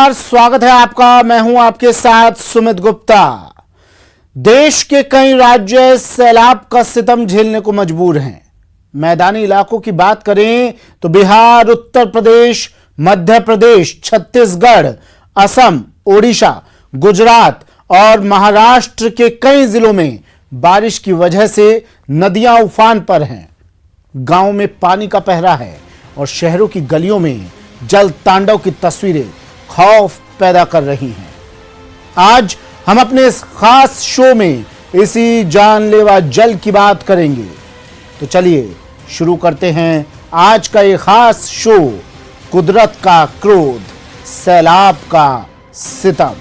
नमस्कार, स्वागत है आपका। मैं हूं आपके साथ सुमित गुप्ता। देश के कई राज्य सैलाब का सितम झेलने को मजबूर हैं। मैदानी इलाकों की बात करें तो बिहार, उत्तर प्रदेश, मध्य प्रदेश, छत्तीसगढ़, असम, ओडिशा, गुजरात और महाराष्ट्र के कई जिलों में बारिश की वजह से नदियां उफान पर हैं। गांव में पानी का पहरा है और शहरों की गलियों में जल तांडव की तस्वीरें खौफ पैदा कर रही हैं। आज हम अपने इस खास शो में इसी जानलेवा जल की बात करेंगे। तो चलिए शुरू करते हैं आज का ये खास शो, कुदरत का क्रोध, सैलाब का सितम।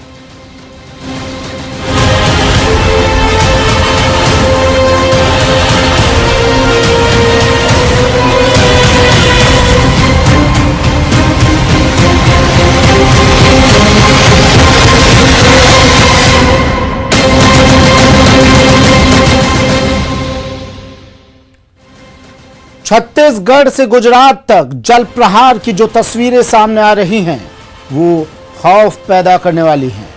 छत्तीसगढ़ से गुजरात तक जल प्रहार की जो तस्वीरें सामने आ रही हैं वो खौफ पैदा करने वाली हैं।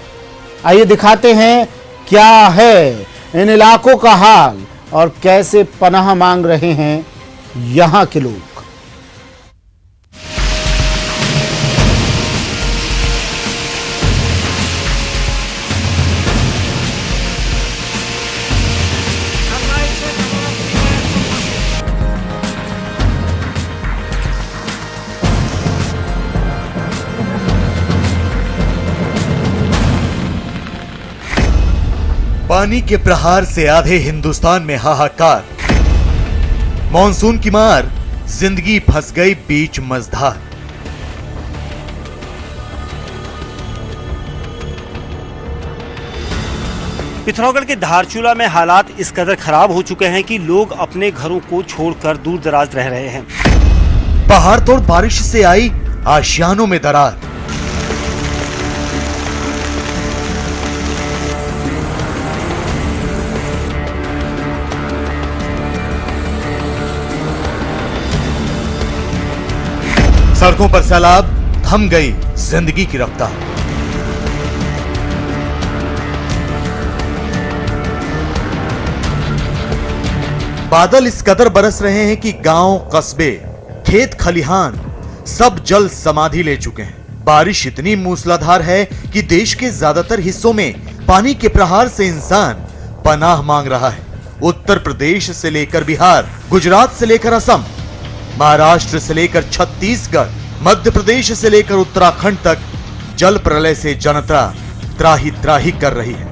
आइए दिखाते हैं क्या है इन इलाकों का हाल और कैसे पनाह मांग रहे हैं यहां के लोग। पानी के प्रहार से आधे हिंदुस्तान में हाहाकार। मॉनसून की मार, जिंदगी फंस गई बीच मझधार। पिथौरागढ़ के धारचूला में हालात इस कदर खराब हो चुके हैं कि लोग अपने घरों को छोड़कर दूर दराज रह रहे हैं। पहाड़ तोड़ बारिश से आई आशियानों में दरार। सड़कों पर सैलाब, थम गई जिंदगी की रफ्तार। बादल इस कदर बरस रहे हैं कि गांव, कस्बे, खेत खलिहान सब जल समाधि ले चुके हैं। बारिश इतनी मूसलाधार है कि देश के ज्यादातर हिस्सों में पानी के प्रहार से इंसान पनाह मांग रहा है। उत्तर प्रदेश से लेकर बिहार, गुजरात से लेकर असम, महाराष्ट्र से लेकर छत्तीसगढ़, मध्य प्रदेश से लेकर उत्तराखंड तक जल प्रलय से जनता त्राही त्राही कर रही है।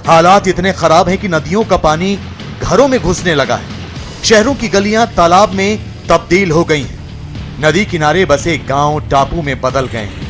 हालात इतने खराब हैं कि नदियों का पानी घरों में घुसने लगा है। शहरों की गलियां तालाब में तब्दील हो गई हैं। नदी किनारे बसे गांव टापू में बदल गए हैं।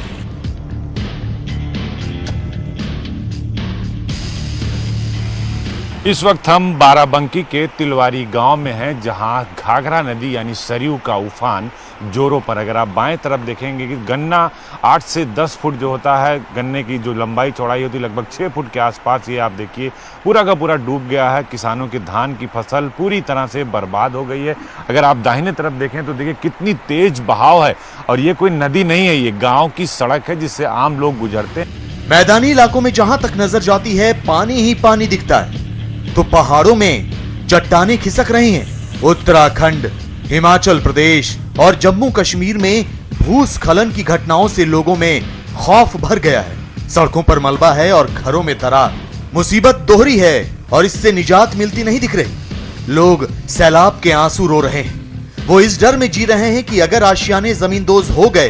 इस वक्त हम बाराबंकी के तिलवारी गांव में हैं, जहां घाघरा नदी यानी सरयू का उफान जोरों पर। अगर आप बाएं तरफ देखेंगे कि गन्ना 8 से 10 फुट जो होता है, गन्ने की जो लंबाई चौड़ाई होती है लगभग 6 फुट के आसपास, ये आप देखिए पूरा का पूरा डूब गया है। किसानों की धान की फसल पूरी तरह से बर्बाद हो गई है। अगर आप दाहिने तरफ देखें तो देखिए कितनी तेज बहाव है, और ये कोई नदी नहीं है, ये गाँव की सड़क है जिससे आम लोग गुजरते हैं। मैदानी इलाकों में जहां तक नजर जाती है पानी ही पानी दिखता है, तो पहाड़ों में चट्टानें खिसक रही हैं। उत्तराखंड, हिमाचल प्रदेश और जम्मू कश्मीर में भूस्खलन की घटनाओं से लोगों में खौफ भर गया है। सड़कों पर मलबा है और घरों में दरार। मुसीबत दोहरी है और इससे निजात मिलती नहीं दिख रही। लोग सैलाब के आंसू रो रहे हैं। वो इस डर में जी रहे हैं कि अगर आशियाने जमींदोज हो गए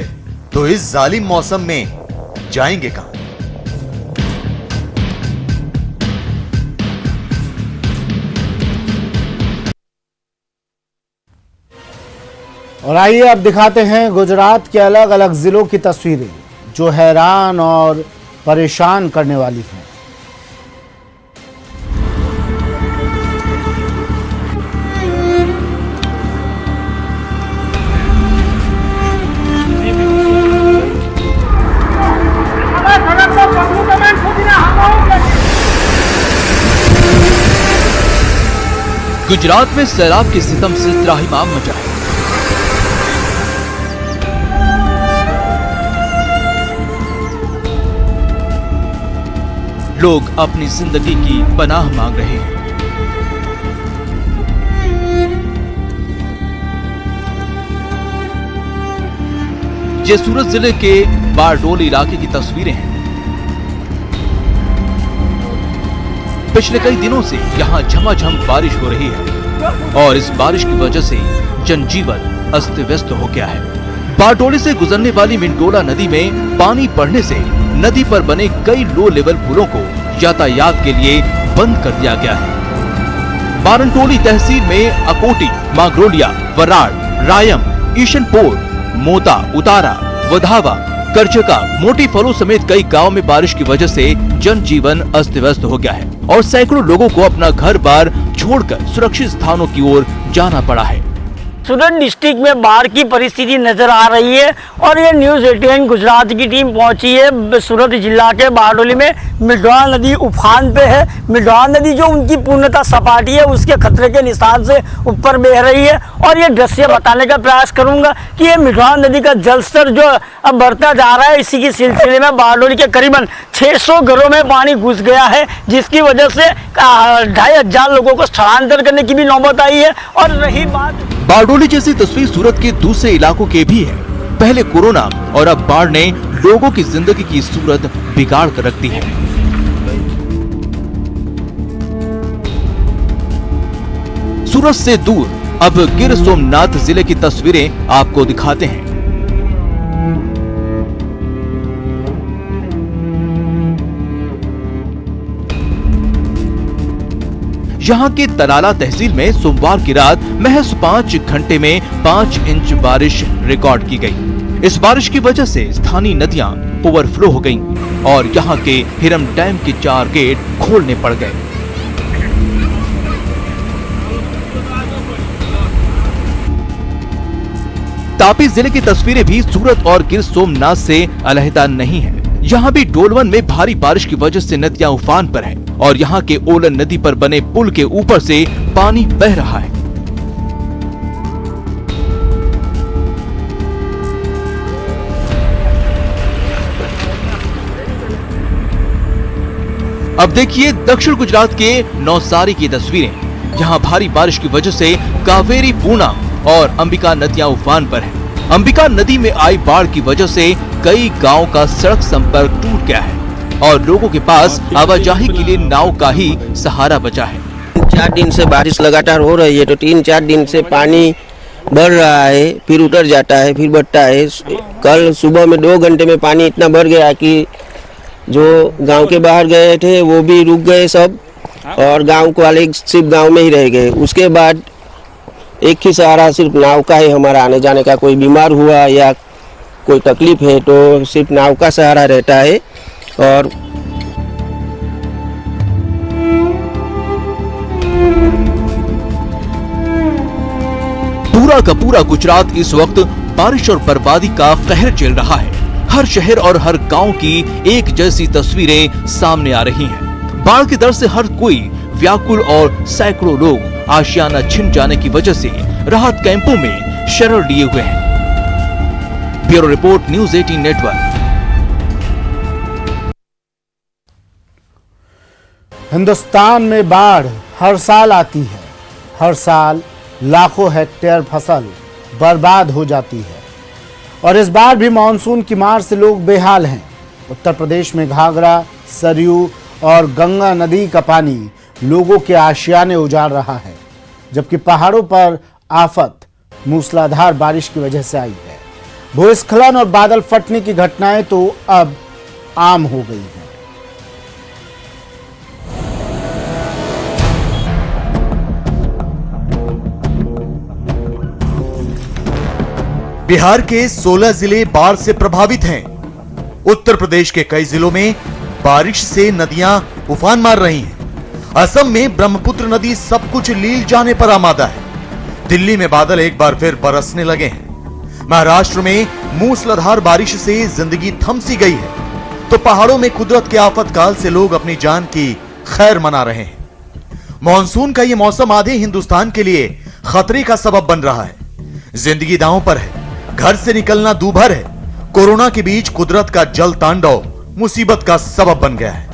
तो इस जालिम मौसम में जाएंगे कहां। और आइए अब दिखाते हैं गुजरात के अलग अलग जिलों की तस्वीरें जो हैरान और परेशान करने वाली हैं। गुजरात में सैलाब के सितम से त्राहिमाम मचा है। लोग अपनी जिंदगी की पनाह मांग रहे हैं। ये सूरत जिले के बारडोली इलाके की तस्वीरें हैं। पिछले कई दिनों से यहाँ झमाझम बारिश हो रही है और इस बारिश की वजह से जनजीवन अस्त व्यस्त हो गया है। बारडोली से गुजरने वाली मिंडोला नदी में पानी बढ़ने से नदी पर बने कई लो लेवल पुलों को यातायात के लिए बंद कर दिया गया है। बारनटोली तहसील में अकोटी, मागरोलिया, वराड़, रायम, ईशनपोर, मोता, उतारा, वधावा, करचका, मोटी फलों समेत कई गांव में बारिश की वजह से जनजीवन अस्त व्यस्त हो गया है और सैकड़ों लोगों को अपना घर बार छोड़कर सुरक्षित स्थानों की ओर जाना पड़ा है। सूरत डिस्ट्रिक्ट में बाढ़ की परिस्थिति नजर आ रही है और ये न्यूज़ 18 गुजरात की टीम पहुंची है सूरत जिला के बारडोली में। मिंडोला नदी उफान पे है। मिंडोला नदी जो उनकी पूर्णतः सपाटी है उसके खतरे के निशान से ऊपर बह रही है और ये दृश्य बताने का प्रयास करूंगा कि ये मिंडोला नदी का जलस्तर जो अब बढ़ता जा रहा है, इसी के सिलसिले में बारडोली के करीबन 600 घरों में पानी घुस गया है, जिसकी वजह से 2500 लोगों को स्थलांतर करने की भी नौबत आई है। और रही बात बारडोली जैसी तस्वीर सूरत के दूसरे इलाकों के भी है। पहले कोरोना और अब बाढ़ ने लोगों की जिंदगी की सूरत बिगाड़ कर रख दी है। सूरत से दूर अब गिर सोमनाथ जिले की तस्वीरें आपको दिखाते हैं। यहाँ के तलाला तहसील में सोमवार की रात महज 5 घंटे में 5 इंच बारिश रिकॉर्ड की गई। इस बारिश की वजह से स्थानीय नदियां ओवरफ्लो हो गईं और यहाँ के हिरम डैम के 4 गेट खोलने पड़ गए। तापी जिले की तस्वीरें भी सूरत और गिर सोमनाथ से अलहदा नहीं है। यहाँ भी डोलवन में भारी बारिश की वजह से नदियां उफान पर हैं और यहाँ के ओलन नदी पर बने पुल के ऊपर से पानी बह रहा है। अब देखिए दक्षिण गुजरात के नवसारी की तस्वीरें। यहाँ भारी बारिश की वजह से कावेरी, पूर्णा और अंबिका नदियां उफान पर हैं। अंबिका नदी में आई बाढ़ की वजह से कई गांव का सड़क संपर्क टूट गया है और लोगों के पास आवाजाही के लिए नाव का ही सहारा बचा है। 4 दिन से बारिश लगातार हो रही है तो 3-4 दिन से पानी बढ़ रहा है, फिर उतर जाता है, फिर बढ़ता है। कल सुबह में 2 घंटे में पानी इतना बढ़ गया कि जो गांव के बाहर गए थे वो भी रुक गए सब और गांव वाले सिर्फ गांव में ही रह गए। उसके बाद एक ही सहारा सिर्फ नाव का है हमारा आने जाने का। कोई बीमार हुआ या कोई तकलीफ है तो सिर्फ नाव का सहारा रहता है। और पूरा का पूरा गुजरात इस वक्त बारिश और बर्बादी का कहर झेल रहा है। हर शहर और हर गांव की एक जैसी तस्वीरें सामने आ रही हैं। बाढ़ के डर से हर कोई व्याकुल और सैकड़ों लोग आशियाना छिन जाने की वजह से राहत कैंपों में शरण लिए हुए हैं। Bureau report, news 18 network. Hindustan में बाढ़ हर साल आती है। हर साल लाखों हेक्टेयर फसल बर्बाद हो जाती है और इस बार भी मानसून की मार से लोग बेहाल हैं। उत्तर प्रदेश में घाघरा, सरयू और गंगा नदी का पानी लोगों के आशियाने उजाड़ रहा है, जबकि पहाड़ों पर आफत मूसलाधार बारिश की वजह से आई है। भूस्खलन और बादल फटने की घटनाएं तो अब आम हो गई हैं। बिहार के 16 जिले बाढ़ से प्रभावित हैं। उत्तर प्रदेश के कई जिलों में बारिश से नदियां उफान मार रही हैं। असम में ब्रह्मपुत्र नदी सब कुछ लील जाने पर आमादा है। दिल्ली में बादल एक बार फिर बरसने लगे हैं। महाराष्ट्र में मूसलाधार बारिश से जिंदगी थम सी गई है तो पहाड़ों में कुदरत के आफतकाल से लोग अपनी जान की खैर मना रहे हैं। मॉनसून का यह मौसम आधे हिंदुस्तान के लिए खतरे का सबब बन रहा है। जिंदगी दांव पर है, घर से निकलना दूभर है। कोरोना के बीच कुदरत का जल तांडव मुसीबत का सबब बन गया है।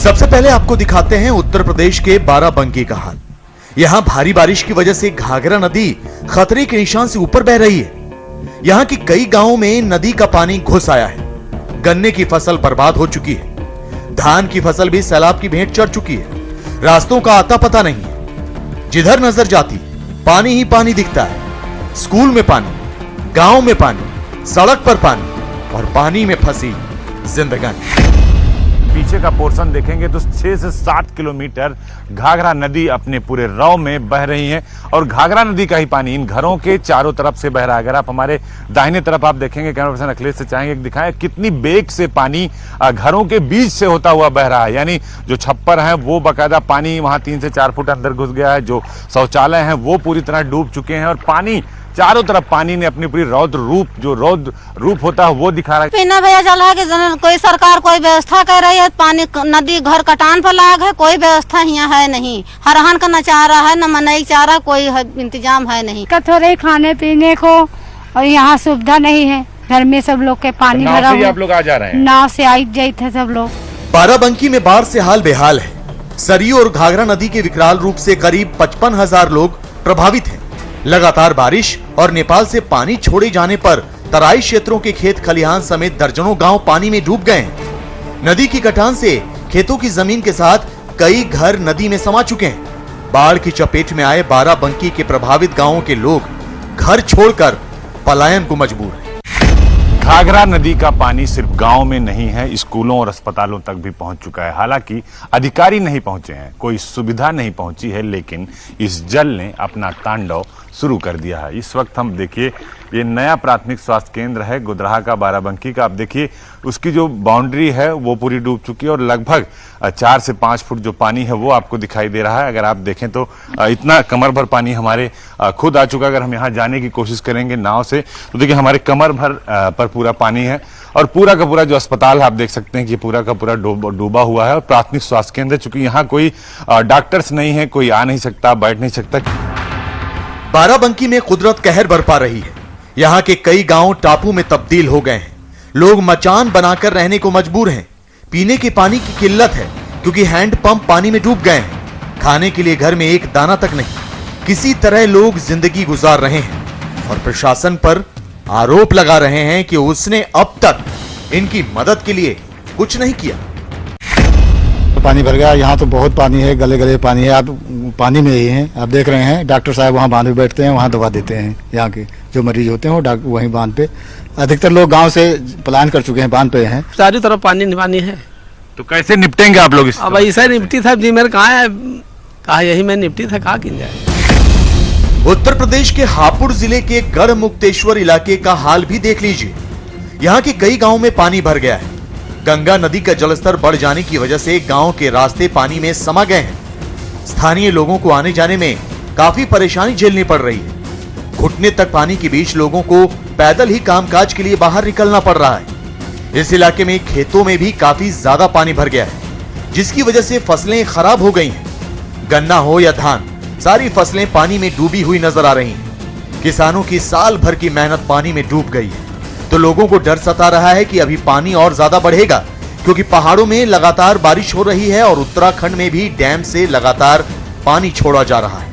सबसे पहले आपको दिखाते हैं उत्तर प्रदेश के बाराबंकी का हाल। यहां भारी बारिश की वजह से घाघरा नदी खतरे के निशान से ऊपर बह रही है। यहां की कई गांवों में नदी का पानी घुस आया है। गन्ने की फसल बर्बाद हो चुकी है। धान की फसल भी सैलाब की भेंट चढ़ चुकी है। रास्तों का आता पता नहीं है। जिधर नजर जाती पानी ही पानी दिखता है। स्कूल में पानी, गांव में पानी, सड़क पर पानी और पानी में फंसी जिंदगानी। पीछे का पोर्शन देखेंगे तो 6 से 7 किलोमीटर घाघरा नदी अपने पूरे रौ में बह रही है और घाघरा नदी का ही पानी इन घरों के चारों तरफ से बह रहा है। अगर आप हमारे दाहिने तरफ आप देखेंगे, कैमरा पर्सन अखिलेश से चाहेंगे कि दिखाएं कितनी बेग से पानी घरों के बीच से होता हुआ बह रहा है। यानी जो छप्पर है वो बकायदा पानी वहां 3 से 4 फुट अंदर घुस गया है। जो शौचालय है वो पूरी तरह डूब चुके हैं और पानी चारों तरफ पानी ने अपनी पूरी रौद्र रूप होता है वो दिखा रहा है। पीना भैया जल है कि कोई सरकार कोई व्यवस्था कर रही है। पानी नदी घर कटान पर लाग है, कोई व्यवस्था यहाँ है नहीं। हरहन का न चारा है न मनई चारा, कोई इंतजाम है नहीं। थोड़े खाने पीने को और यहाँ सुविधा नहीं है। घर में सब लोग के पानी भरा हुआ। आप लोग आ जा रहे हैं? नाव से आई जाए थे सब लोग। बाराबंकी में बाढ़ से हाल बेहाल है। सरयू और घाघरा नदी के विकराल रूप से करीब 55,000 लोग प्रभावित हैं। लगातार बारिश और नेपाल से पानी छोड़े जाने पर तराई क्षेत्रों के खेत खलिहान समेत दर्जनों गांव पानी में डूब गए हैं। नदी की कटान से खेतों की जमीन के साथ कई घर नदी में समा चुके हैं। बाढ़ की चपेट में आए बाराबंकी के प्रभावित गांवों के लोग घर छोड़कर पलायन को मजबूर हैं। घाघरा नदी का पानी सिर्फ गांव में नहीं है, स्कूलों और अस्पतालों तक भी पहुंच चुका है। हालांकि अधिकारी नहीं पहुंचे हैं, कोई सुविधा नहीं पहुंची है, लेकिन इस जल ने अपना तांडव शुरू कर दिया है। इस वक्त हम देखिए ये नया प्राथमिक स्वास्थ्य केंद्र है गुदराहा का, बाराबंकी का। आप देखिए उसकी जो बाउंड्री है वो पूरी डूब चुकी है और लगभग 4 से 5 फुट जो पानी है वो आपको दिखाई दे रहा है। अगर आप देखें तो इतना कमर भर पानी हमारे खुद आ चुका है। अगर हम यहाँ जाने की कोशिश करेंगे नाव से तो देखिए हमारे कमर भर पर पूरा पानी है और पूरा का पूरा जो अस्पताल है आप देख सकते हैं कि पूरा का पूरा डूबा हुआ है। और प्राथमिक स्वास्थ्य केंद्र, चूंकि यहाँ कोई डॉक्टर्स नहीं है, कोई आ नहीं सकता, बैठ नहीं सकता। बाराबंकी में कुदरत कहर बरपा रही है। यहाँ के कई गांव टापू में तब्दील हो गए हैं। लोग मचान बनाकर रहने को मजबूर हैं। पीने के पानी की किल्लत है क्योंकि हैंडपंप पानी में डूब गए हैं। खाने के लिए घर में एक दाना तक नहीं। किसी तरह लोग जिंदगी गुजार रहे हैं और प्रशासन पर आरोप लगा रहे हैं कि उसने अब तक इनकी मदद के लिए कुछ नहीं किया। पानी भर गया, यहाँ तो बहुत पानी है, गले गले पानी है। आप पानी में ही हैं, आप देख रहे हैं। डॉक्टर साहब वहाँ बांध पे बैठते हैं, वहाँ दवा देते हैं। यहाँ के जो मरीज होते हैं वो वहीं बांध पे, अधिकतर लोग गांव से पलायन कर चुके हैं, बांध पे हैं। चारों तरफ पानी पानी है, तो कैसे निपटेंगे आप लोग? अब ऐसा निपटी था जी, मेरे कहा है, कहा यही मैं निपटी था, कहा किन जाए। उत्तर प्रदेश के हापुड़ जिले के गढ़ मुक्तेश्वर इलाके का हाल भी देख लीजिए। यहाँ के कई गाँव में पानी भर गया है। गंगा नदी का जलस्तर बढ़ जाने की वजह से गांव के रास्ते पानी में समा गए हैं। स्थानीय लोगों को आने जाने में काफी परेशानी झेलनी पड़ रही है। घुटने तक पानी के बीच लोगों को पैदल ही कामकाज के लिए बाहर निकलना पड़ रहा है। इस इलाके में खेतों में भी काफी ज्यादा पानी भर गया है, जिसकी वजह से फसलें खराब हो गई हैं। गन्ना हो या धान, सारी फसलें पानी में डूबी हुई नजर आ रही हैं। किसानों की साल भर की मेहनत पानी में डूब गई है, तो लोगों को डर सता रहा है कि अभी पानी और ज्यादा बढ़ेगा, क्योंकि पहाड़ों में लगातार बारिश हो रही है और उत्तराखंड में भी डैम से लगातार पानी छोड़ा जा रहा है।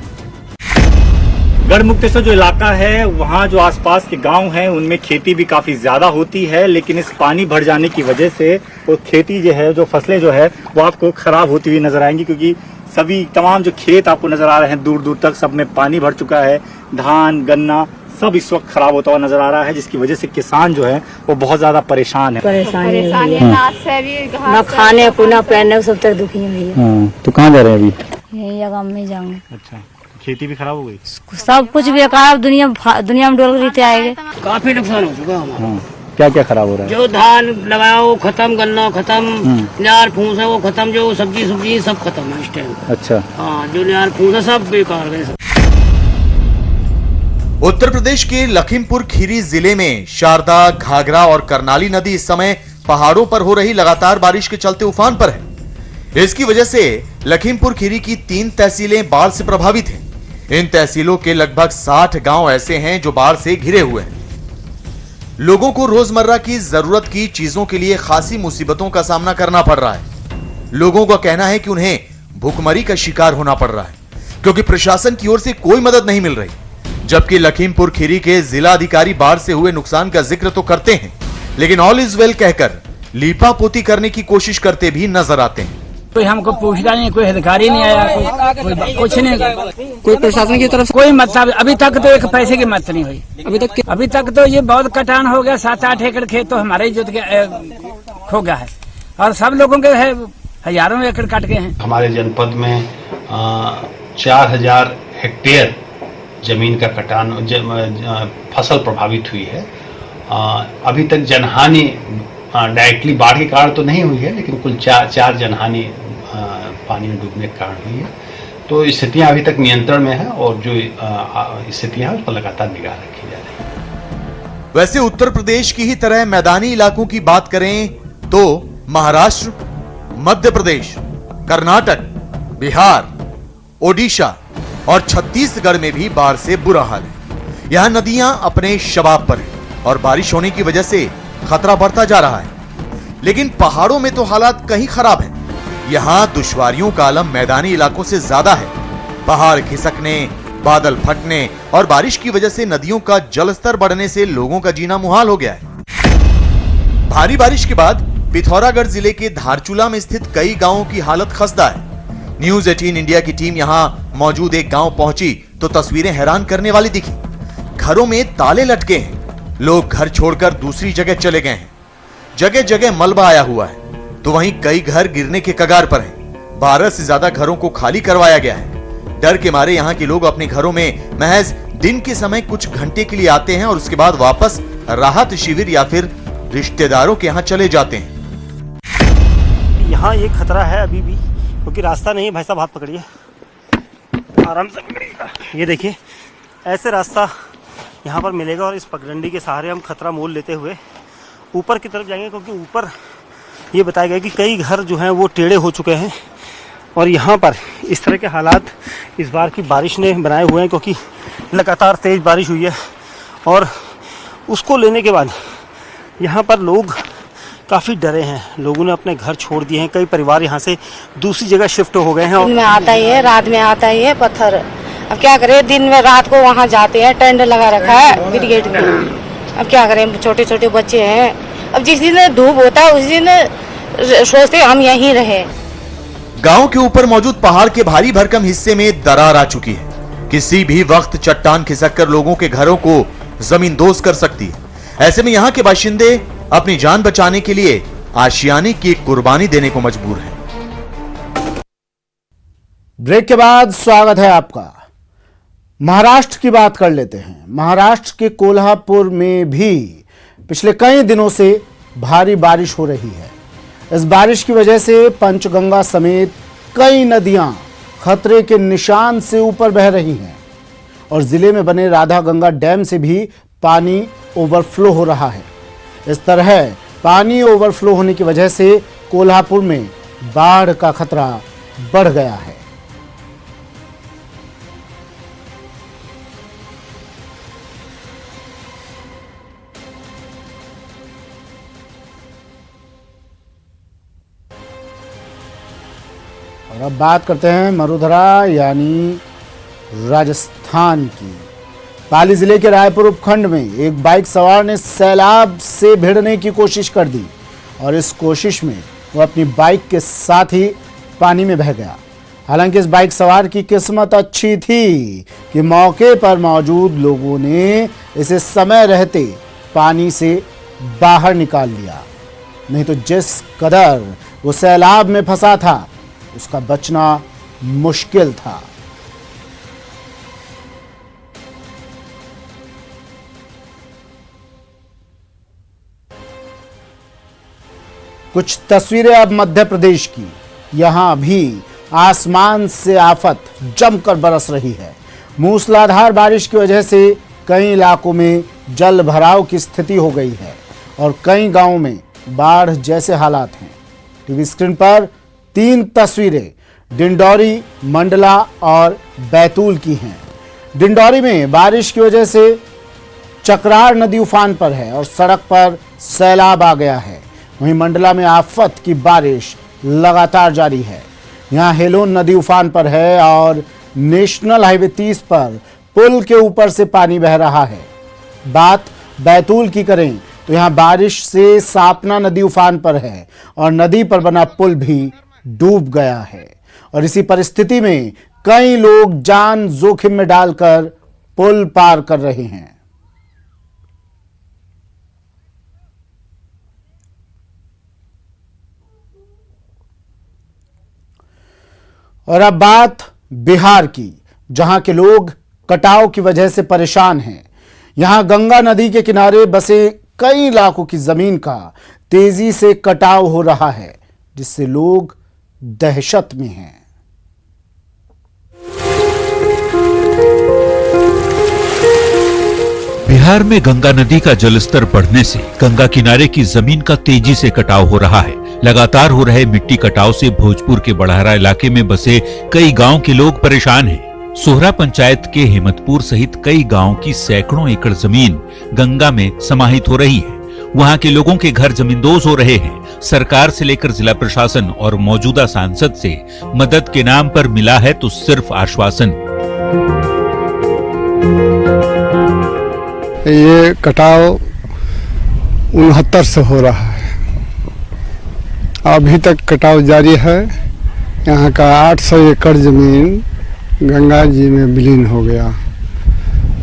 गढ़ मुक्तेश्वर जो इलाका है वहाँ जो आसपास के गांव हैं उनमें खेती भी काफी ज्यादा होती है, लेकिन इस पानी भर जाने की वजह से वो खेती जो है, जो फसलें जो है वो आपको खराब होती हुई नजर आएंगी, क्योंकि सभी तमाम जो खेत आपको नजर आ रहे हैं दूर दूर तक सब में पानी भर चुका है। धान गन्ना सब इस वक्त खराब होता हुआ नजर आ रहा है, जिसकी वजह से किसान जो है वो बहुत ज्यादा परेशान है। परेशानी ना खाने को ना पहनने सब तक दुखी हुई है। तो कहाँ जा रहे हैं अभी? यही जगह में जाऊंगे। अच्छा, खेती भी खराब हो गई, सब कुछ बेकार, दुनिया में डोल रीते आएंगे। काफी नुकसान हो चुका हमारा। क्या क्या खराब हो रहा है? जो धान लगाया वो खत्म, गन्ना खत्म, न्यार फूस है वो खत्म, जो सब्जी सब खत्म है इस टाइम। अच्छा, हाँ, जो न्यार फूस है सब बेकार गए। उत्तर प्रदेश के लखीमपुर खीरी जिले में शारदा, घाघरा और करनाली नदी इस समय पहाड़ों पर हो रही लगातार बारिश के चलते उफान पर है। इसकी वजह से लखीमपुर खीरी की 3 तहसीलें बाढ़ से प्रभावित हैं। इन तहसीलों के लगभग 60 गांव ऐसे हैं जो बाढ़ से घिरे हुए हैं। लोगों को रोजमर्रा की जरूरत की चीजों के लिए खासी मुसीबतों का सामना करना पड़ रहा है। लोगों का कहना है कि उन्हें भूखमरी का शिकार होना पड़ रहा है क्योंकि प्रशासन की ओर से कोई मदद नहीं मिल रही। जबकि लखीमपुर खीरी के जिला अधिकारी बाढ़ से हुए नुकसान का जिक्र तो करते हैं, लेकिन ऑल इज वेल कहकर लीपा पोती करने की कोशिश करते भी नजर आते हैं। कोई हमको पूछता नहीं, कोई अधिकारी नहीं आया, कोई कुछ नहीं, कोई प्रशासन की तरफ से कोई मतलब अभी तक तो एक पैसे की मदद नहीं हुई। अभी तक तो ये बहुत कटान हो गया। 7-8 एकड़ खेत तो हमारे ही जुट के खो गया है और सब लोगों के है हजारों एकड़ कट गए हैं। हमारे जनपद में 4000 हेक्टेयर जमीन का कटान फसल प्रभावित हुई है। अभी तक जनहानि डायरेक्टली बाढ़ के कारण तो नहीं हुई है, लेकिन कुल 4 जनहानि पानी में डूबने के कारण हुई है। तो स्थितियां अभी तक नियंत्रण में है और जो स्थितियां हैं उस पर लगातार निगाह रखी जा रही है। वैसे उत्तर प्रदेश की ही तरह मैदानी इलाकों की बात करें तो महाराष्ट्र, मध्य प्रदेश, कर्नाटक, बिहार, ओडिशा और छत्तीसगढ़ में भी बाढ़ से बुरा हाल है। यहां नदियां अपने शबाब पर हैं और बारिश होने की वजह से खतरा बढ़ता जा रहा है। लेकिन पहाड़ों में तो हालात कहीं खराब हैं। यहां दुश्वारियों का आलम मैदानी इलाकों से ज्यादा है। पहाड़ खिसकने, बादल फटने और बारिश की वजह से नदियों का जलस्तर बढ़ने से लोगों का जीना मुहाल हो गया है। भारी बारिश के बाद पिथौरागढ़ जिले के धारचूला में स्थित कई गांवों की हालत खस्ता है। न्यूज 18 इंडिया की टीम यहां मौजूद एक गांव पहुंची तो तस्वीरें हैरान करने वाली दिखी। घरों में ताले लटके हैं, लोग घर छोड़कर दूसरी जगह चले गए हैं। जगह जगह मलबा आया हुआ है तो वहीं कई घर गिरने के कगार पर हैं। 12 से ज्यादा घरों को खाली करवाया गया है। डर के मारे यहाँ के लोग अपने घरों में महज दिन के समय कुछ घंटे के लिए आते हैं और उसके बाद वापस राहत शिविर या फिर रिश्तेदारों के यहाँ चले जाते हैं। यहाँ ये खतरा है अभी भी, क्योंकि रास्ता नहीं है। भाई साहब हाथ पकड़िए, आराम से पकड़िएगा। ये देखिए ऐसे रास्ता यहाँ पर मिलेगा और इस पगडंडी के सहारे हम खतरा मोल लेते हुए ऊपर की तरफ जाएंगे, क्योंकि ऊपर ये बताया गया कि कई घर जो हैं वो टेढ़े हो चुके हैं और यहाँ पर इस तरह के हालात इस बार की बारिश ने बनाए हुए हैं, क्योंकि लगातार तेज़ बारिश हुई है और उसको लेने के बाद यहाँ पर लोग काफ़ी डरे हैं। लोगों ने अपने घर छोड़ दिए हैं। कई परिवार यहाँ से दूसरी जगह शिफ्ट हो गए हैं। दिन में आता ही है, रात में आता ही है पत्थर। अब क्या करें, दिन में रात को वहाँ जाते हैं, टेंट लगा रखा है ब्रिगेड में। अब क्या करें, छोटे छोटे बच्चे हैं। अब जिस दिन धूप होता है उस दिन सोचते हम यहीं रहे। गांव के ऊपर मौजूद पहाड़ के भारी भरकम हिस्से में दरार आ चुकी है। किसी भी वक्त चट्टान खिसककर लोगों के घरों को जमींदोज कर सकती है। ऐसे में यहाँ के बाशिंदे अपनी जान बचाने के लिए आशियाने की कुर्बानी देने को मजबूर हैं। ब्रेक के बाद स्वागत है आपका। महाराष्ट्र की बात कर लेते हैं। महाराष्ट्र के कोल्हापुर में भी पिछले कई दिनों से भारी बारिश हो रही है। इस बारिश की वजह से पंचगंगा समेत कई नदियां खतरे के निशान से ऊपर बह रही हैं और जिले में बने राधा गंगा डैम से भी पानी ओवरफ्लो हो रहा है। इस तरह पानी ओवरफ्लो होने की वजह से कोल्हापुर में बाढ़ का खतरा बढ़ गया है। और अब बात करते हैं मरुधरा यानी राजस्थान की। पाली जिले के रायपुर उपखंड में एक बाइक सवार ने सैलाब से भिड़ने की कोशिश कर दी और इस कोशिश में वो अपनी बाइक के साथ ही पानी में बह गया। हालांकि इस बाइक सवार की किस्मत अच्छी थी कि मौके पर मौजूद लोगों ने इसे समय रहते पानी से बाहर निकाल लिया, नहीं तो जिस कदर वो सैलाब में फंसा था उसका बचना मुश्किल था। कुछ तस्वीरें अब मध्य प्रदेश की। यहां भी आसमान से आफत जमकर बरस रही है। मूसलाधार बारिश की वजह से कई इलाकों में जल भराव की स्थिति हो गई है और कई गांवों में बाढ़ जैसे हालात हैं। टीवी स्क्रीन पर 3 तस्वीरें डिंडौरी, मंडला और बैतूल की हैं। डिंडौरी में बारिश की वजह से चक्रार नदी उफान पर है और सड़क पर सैलाब आ गया है। वहीं मंडला में आफत की बारिश लगातार जारी है। यहाँ हेलोन नदी उफान पर है और नेशनल हाईवे 30 पर पुल के ऊपर से पानी बह रहा है। बात बैतूल की करें तो यहाँ बारिश से सापना नदी उफान पर है और नदी पर बना पुल भी डूब गया है। और इसी परिस्थिति में कई लोग जान जोखिम में डालकर पुल पार कर रहे हैं। और अब बात बिहार की, जहां के लोग कटाव की वजह से परेशान हैं। यहां गंगा नदी के किनारे बसे कई लाखों की जमीन का तेजी से कटाव हो रहा है, जिससे लोग दहशत में हैं। बिहार में गंगा नदी का जलस्तर बढ़ने से गंगा किनारे की जमीन का तेजी से कटाव हो रहा है। लगातार हो रहे मिट्टी कटाव से भोजपुर के बड़हरा इलाके में बसे कई गांव के लोग परेशान हैं। सोहरा पंचायत के हेमतपुर सहित कई गांव की सैकड़ों एकड़ जमीन गंगा में समाहित हो रही है। वहां के लोगों के घर जमींदोज हो रहे हैं। सरकार से लेकर जिला प्रशासन और मौजूदा सांसद से मदद के नाम पर मिला है तो सिर्फ आश्वासन। ये कटाव 69 से हो रहा है, अभी तक कटाव जारी है। यहाँ का 800 एकड़ जमीन गंगा जी में विलीन हो गया।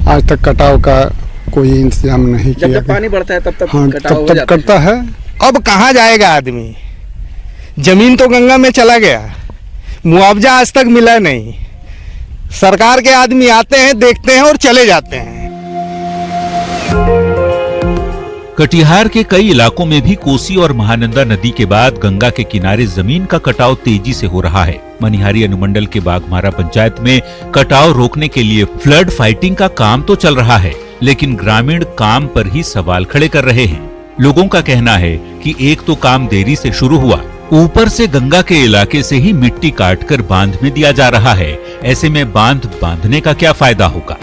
आज तक कटाव का कोई इंतजाम नहीं किया। जब तक पानी बढ़ता है तब तक हाँ, कटाव हो तब जाता करता है। अब कहाँ जाएगा आदमी? जमीन तो गंगा में चला गया, मुआवजा आज तक मिला नहीं। सरकार के आदमी आते हैं, देखते हैं और चले जाते हैं। कटिहार के कई इलाकों में भी कोसी और महानंदा नदी के बाद गंगा के किनारे जमीन का कटाव तेजी से हो रहा है। मनिहारी अनुमंडल के बाघमारा पंचायत में कटाव रोकने के लिए फ्लड फाइटिंग का काम तो चल रहा है, लेकिन ग्रामीण काम पर ही सवाल खड़े कर रहे हैं। लोगों का कहना है कि एक तो काम देरी से शुरू हुआ, ऊपर से गंगा के इलाके से ही मिट्टी काटकर बांध में दिया जा रहा है। ऐसे में बांध बांधने का क्या फायदा होगा?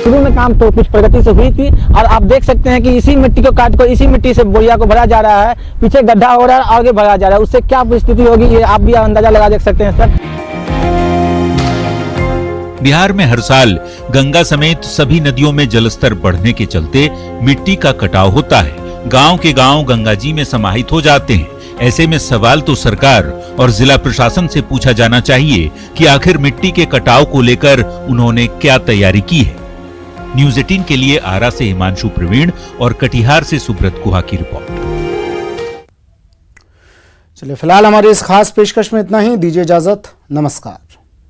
शुरू में काम तो कुछ प्रगति से हुई थी और आप देख सकते हैं कि इसी मिट्टी को काट कर इसी मिट्टी से बोरिया को भरा जा रहा है। पीछे गड्ढा हो रहा है, आगे भरा जा रहा है। उससे क्या परिस्थिति होगी ये आप भी अंदाजा लगा देख सकते हैं सर। बिहार में हर साल गंगा समेत सभी नदियों में जलस्तर बढ़ने के चलते मिट्टी का कटाव होता है। गांव के गांव गंगा जी में समाहित हो जाते हैं। ऐसे में सवाल तो सरकार और जिला प्रशासन से पूछा जाना चाहिए कि आखिर मिट्टी के कटाव को लेकर उन्होंने क्या तैयारी की है। न्यूज़ 18 के लिए आरा से हिमांशु प्रवीण और कटिहार से सुब्रत गुहा की रिपोर्ट। चलिए फिलहाल हमारी इस खास पेशकश में इतना ही। दीजिए इजाजत, नमस्कार।